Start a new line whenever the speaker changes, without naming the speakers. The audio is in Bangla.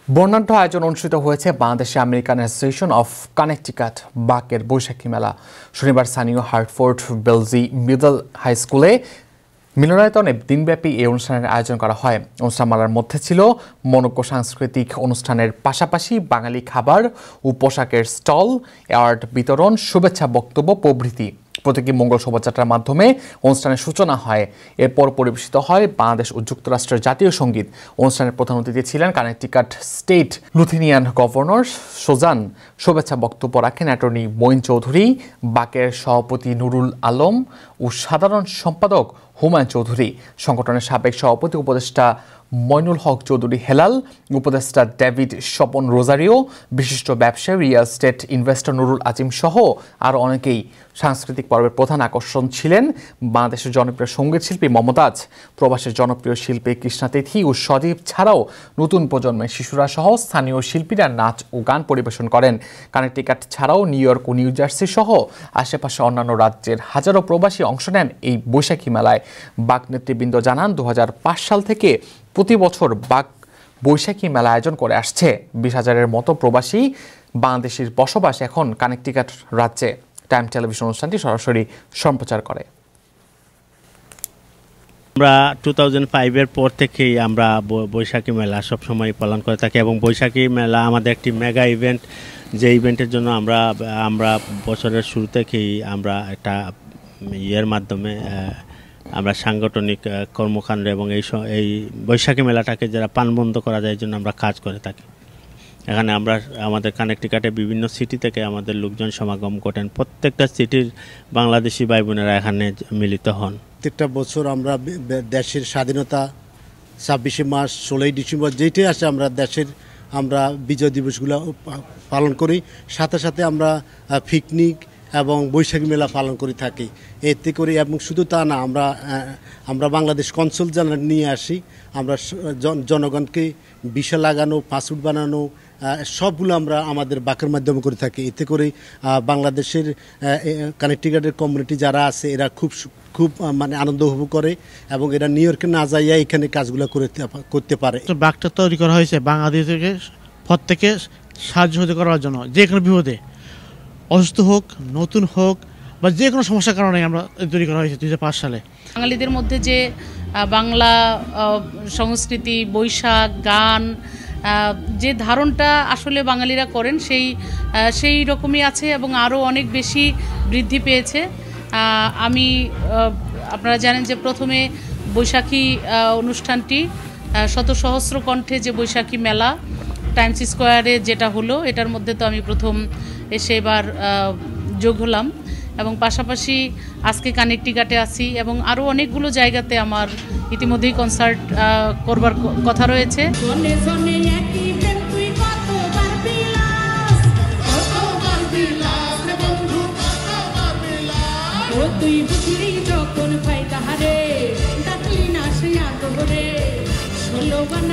বর্ণাঢ্য আয়োজন অনুষ্ঠিত হয়েছে বাংলাদেশে আমেরিকান অ্যাসোসিয়েশন অফ কানেকটিকাট বাকের বৈশাখী মেলা। শনিবার স্থানীয় হার্টফোর্ড বেলজি মিডল হাই স্কুলে মিলনায়তনে দিনব্যাপী এই অনুষ্ঠানের আয়োজন করা হয়। অনুষ্ঠানমালার মধ্যে ছিল মনোজ্ঞ সাংস্কৃতিক অনুষ্ঠানের পাশাপাশি বাঙালি খাবার ও পোশাকের স্টল, অ্যাওয়ার্ড বিতরণ, শুভেচ্ছা বক্তব্য প্রভৃতি। প্রতীকী মঙ্গল শোভাযাত্রার মাধ্যমে অনুষ্ঠানের সূচনা হয়। এরপর পরিবেশিত হয় বাংলাদেশ ও যুক্তরাষ্ট্রের জাতীয় সঙ্গীত। অনুষ্ঠানের প্রধান অতিথি ছিলেন কানেকটিকাট স্টেট লুথিনিয়ান গভর্নর সোজান। শুভেচ্ছা বক্তব্য রাখেন অ্যাটর্নি মঈন চৌধুরী, বাকের সভাপতি নুরুল আলম ও সাধারণ সম্পাদক হুমায়ুন চৌধুরী। সংগঠনের সাবেক সভাপতি উপদেষ্টা মইনুল হক চৌধুরী হেলাল, উপদেষ্টা ডেভিড স্বপন রোজারিও, বিশিষ্ট ব্যবসায়ী রিয়েল এস্টেট ইনভেস্টর নুরুল আজিম সহ আরও অনেকেই। সাংস্কৃতিক পর্বের প্রধান আকর্ষণ ছিলেন বাংলাদেশের জনপ্রিয় সঙ্গীত শিল্পী মমতাজ, প্রবাসের জনপ্রিয় শিল্পী কৃষ্ণা তিথি ও সজীব ছাড়াও নতুন প্রজন্মের শিশুরা সহ স্থানীয় শিল্পীরা নাচ ও গান পরিবেশন করেন। কানেকটিকাট ছাড়াও নিউ ইয়র্ক ও নিউ জার্সি সহ আশেপাশে অন্যান্য রাজ্যের হাজারো প্রবাসী অংশ নেন এই বৈশাখী মেলায়। বাক নেতৃবৃন্দ জানান 2005 সাল থেকে প্রতি বছর বাক বৈশাখী মেলা আয়োজন করে আসছে। 20,000-এর মতো প্রবাসী বাংলাদেশির বসবাস এখন কানেকটিকাট রাজ্যে। টাইম টেলিভিশন অনুষ্ঠানটি সরাসরি সম্প্রচার করে।
আমরা 2005-এর পর থেকেই আমরা বৈশাখী মেলা সবসময় পালন করে থাকি এবং বৈশাখী মেলা আমাদের একটি মেগা ইভেন্ট, যে ইভেন্টের জন্য আমরা বছরের শুরু থেকেই আমরা একটা ইয়ের মাধ্যমে আমরা সাংগঠনিক কর্মকাণ্ড এবং এই বৈশাখী মেলাটাকে যারা প্রাণবন্ত করা যায় এই জন্য আমরা কাজ করে থাকি। এখানে আমরা আমাদের কানেকটিকাটে বিভিন্ন সিটি থেকে আমাদের লোকজন সমাগম করেন। প্রত্যেকটা সিটির বাংলাদেশি ভাই বোনেরা এখানে মিলিত হন।
প্রত্যেকটা বছর আমরা দেশের স্বাধীনতা 26শে মার্চ, 16ই ডিসেম্বর যেটাই আসে আমরা বিজয় দিবসগুলো পালন করি। সাথে সাথে আমরা পিকনিক এবং বৈশাখী মেলা পালন করে থাকি। এতে করে এবং শুধু তা না, আমরা বাংলাদেশ কনসুল জেনারেল নিয়ে আসি। আমরা জনগণকে ভিসা লাগানো, পাসপোর্ট বানানো সবগুলো আমরা আমাদের বাকের মাধ্যমে করে থাকি। এতে করে বাংলাদেশের কানেকটিকাটের কমিউনিটি যারা আছে এরা খুব মানে আনন্দ উপভোগ করে এবং এরা নিউ ইয়র্কে না যাইয়া এখানে কাজগুলো করতে পারে।
বাকটা তৈরি করা হয়েছে বাংলাদেশকে প্রত্যেকে সাহায্য করার জন্য, যে কোনো বিপদে অসুস্থ হোক, নতুন হোক বা যে কোনো সমস্যার কারণে আমরা তৈরি করা হয়েছে 2005 সালে।
বাঙালিদের মধ্যে যে বাংলা সংস্কৃতি, বৈশাখ, গান, যে ধারণটা আসলে বাঙালিরা করেন সেই রকমই আছে এবং আরও অনেক বেশি বৃদ্ধি পেয়েছে। আপনারা জানেন যে প্রথমে বৈশাখী অনুষ্ঠানটি শত সহস্র কণ্ঠে যে বৈশাখী মেলা টাইমস স্কোয়ারে যেটা হলো, এটার মধ্যে তো আমি প্রথম এসে এবার যোগ হলাম এবং পাশাপাশি আজকে কানেকটিকাটে আছি এবং আরও অনেকগুলো জায়গাতে আমার ইতিমধ্যেই কনসার্ট করবার কথা রয়েছে।
যখন